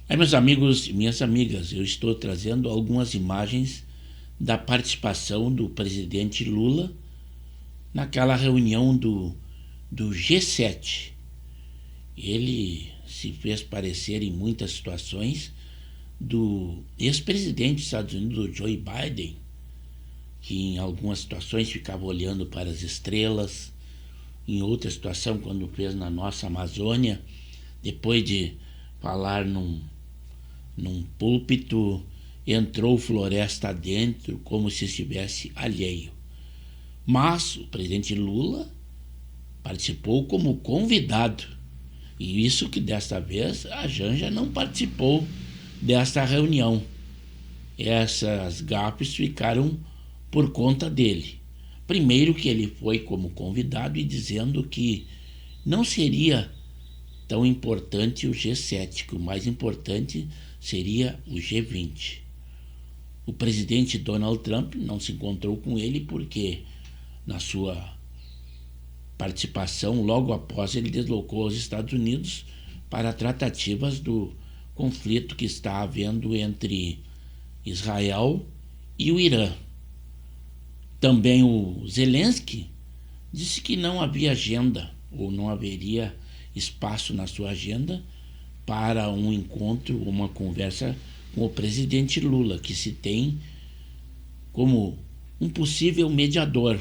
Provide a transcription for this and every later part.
Aí, meus amigos e minhas amigas, eu estou trazendo algumas imagens da participação do presidente Lula naquela reunião do G7. Ele se fez parecer em muitas situações do ex-presidente dos Estados Unidos, Joe Biden, que em algumas situações ficava olhando para as estrelas, em outra situação, quando fez na nossa Amazônia, depois de falar num púlpito, entrou floresta dentro como se estivesse alheio. Mas o presidente Lula participou como convidado, e isso que desta vez a Janja não participou desta reunião. Essas gafes ficaram por conta dele. Primeiro que ele foi como convidado e dizendo que não seria tão importante o G7, que o mais importante seria o G20. O presidente Donald Trump não se encontrou com ele porque, na sua participação, logo após ele deslocou aos Estados Unidos para tratativas do conflito que está havendo entre Israel e o Irã. Também o Zelensky disse que não havia agenda ou não haveria espaço na sua agenda para um encontro, uma conversa com o presidente Lula, que se tem como um possível mediador.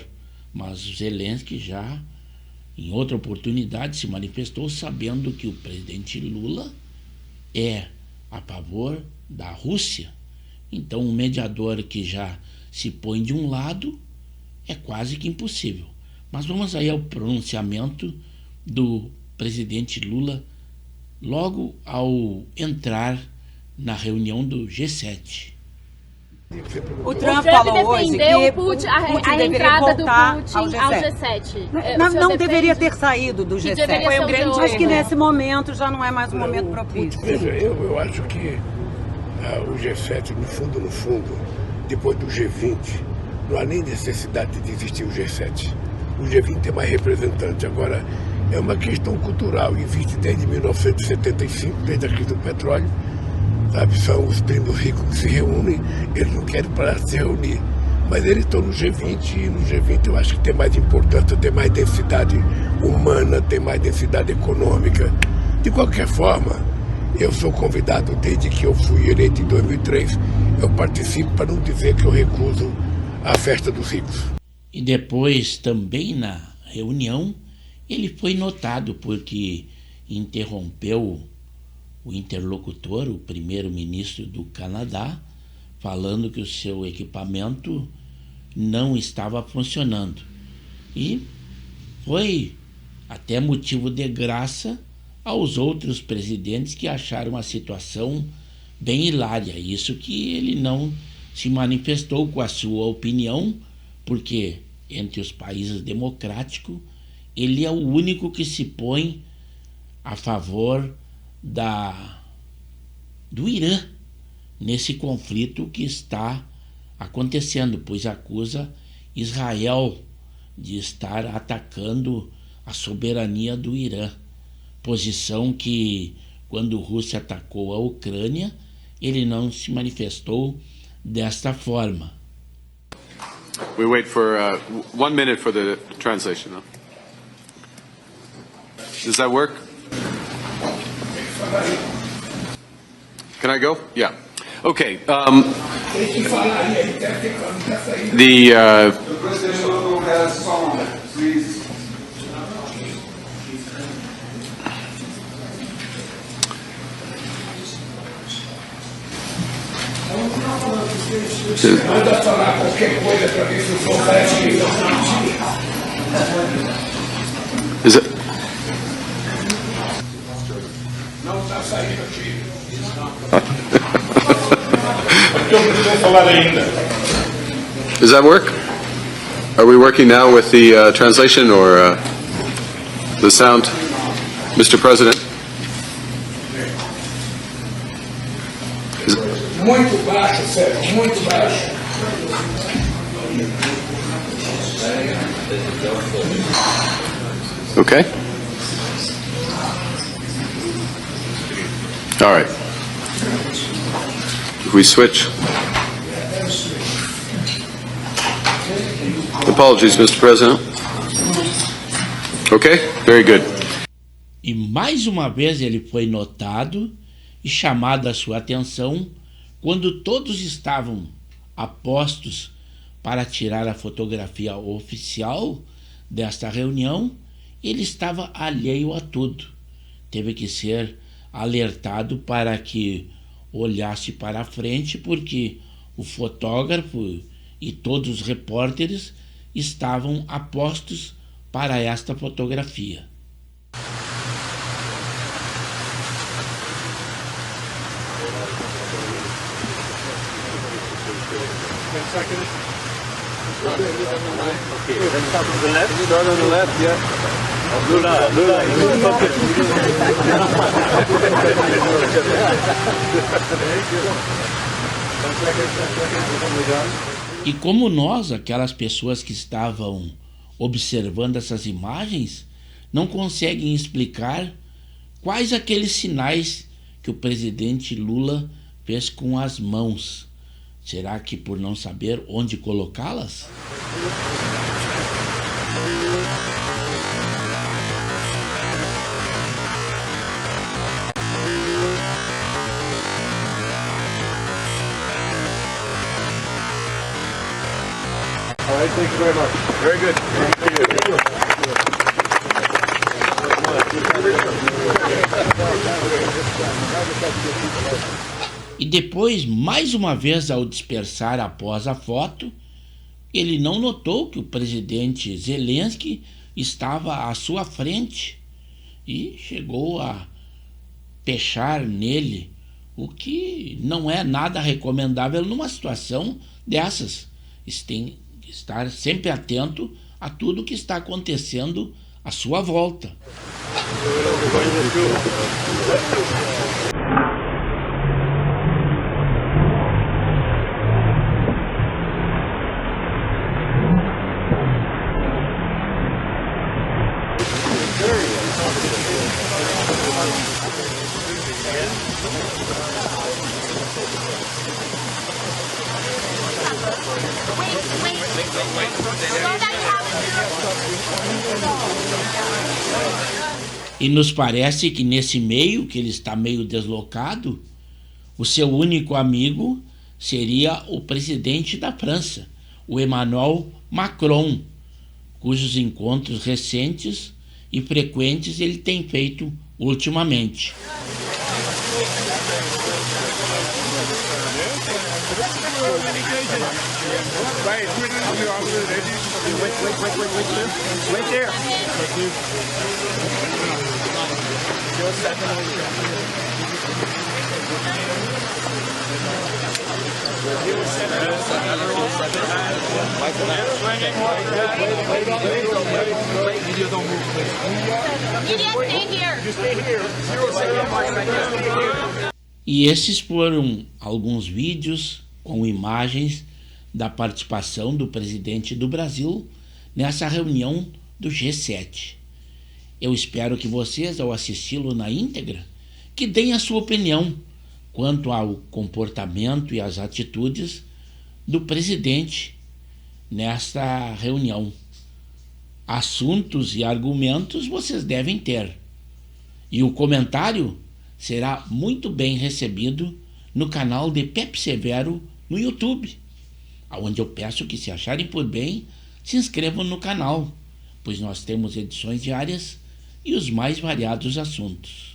Mas o Zelensky já, em outra oportunidade, se manifestou sabendo que o presidente Lula é a favor da Rússia. Então, um mediador que já se põe de um lado é quase que impossível. Mas vamos aí ao pronunciamento do presidente Lula logo ao entrar na reunião do G7. O Trump falou hoje que Putin, Putin a entrada do Putin ao G7. Não deveria ter saído do G7. Foi um grande Acho que nesse momento já não é mais um momento propício. Veja, eu acho que o G7, no fundo, depois do G20, não há nem necessidade de existir o G7. O G20 é mais representante. Agora, é uma questão cultural. Existe desde 1975, desde a crise do petróleo. Sabe, são os primos ricos que se reúnem, eles não querem parar de se reunir. Mas eles estão no G20 e no G20 eu acho que tem mais importância, tem mais densidade humana, tem mais densidade econômica. De qualquer forma, eu sou convidado desde que eu fui eleito em 2003. Eu participo para não dizer que eu recuso a festa dos ricos. E depois, também na reunião, ele foi notado porque interrompeu o interlocutor, o primeiro-ministro do Canadá, falando que o seu equipamento não estava funcionando. E foi até motivo de graça aos outros presidentes que acharam a situação bem hilária. Isso que ele não se manifestou com a sua opinião, porque entre os países democráticos ele é o único que se põe a favor do Irã nesse conflito que está acontecendo, pois acusa Israel de estar atacando a soberania do Irã, posição que, quando a Rússia atacou a Ucrânia, ele não se manifestou desta forma. We wait for 1 minute for the translation. No? Does that work? Can I go? Yeah. Okay. Manda falar qualquer coisa para ver se o som parece que Is it? não está saindo aqui. Does that work? Are we working now with the translation or the sound, Mr. President? Muito baixo, Sérgio, muito baixo. Okay. All right. If we switch. Apologies, Mr. President. Okay, very good. E mais uma vez ele foi notado e chamado a sua atenção quando todos estavam a postos para tirar a fotografia oficial desta reunião. Ele estava alheio a tudo. Teve que ser alertado para que olhasse para a frente, porque o fotógrafo e todos os repórteres estavam apostos para esta fotografia. E como nós, aquelas pessoas que estavam observando essas imagens, não conseguem explicar quais aqueles sinais que o presidente Lula fez com as mãos. Será que por não saber onde colocá-las? All right, thank you very much. Very good. E depois, mais uma vez, ao dispersar após a foto, ele não notou que o presidente Zelensky estava à sua frente e chegou a pechar nele, o que não é nada recomendável numa situação dessas. Tem que estar sempre atento a tudo que está acontecendo à sua volta. E nos parece que nesse meio, que ele está meio deslocado, o seu único amigo seria o presidente da França, o Emmanuel Macron, cujos encontros recentes e frequentes ele tem feito ultimamente. E esses foram alguns vídeos com imagens da participação do presidente do Brasil nessa reunião do G7. Eu espero que vocês, ao assisti-lo na íntegra, que deem a sua opinião quanto ao comportamento e às atitudes do presidente nesta reunião. Assuntos e argumentos vocês devem ter. E o comentário será muito bem recebido no canal de Pepe Severo no YouTube, onde eu peço que, se acharem por bem, se inscrevam no canal, pois nós temos edições diárias e os mais variados assuntos.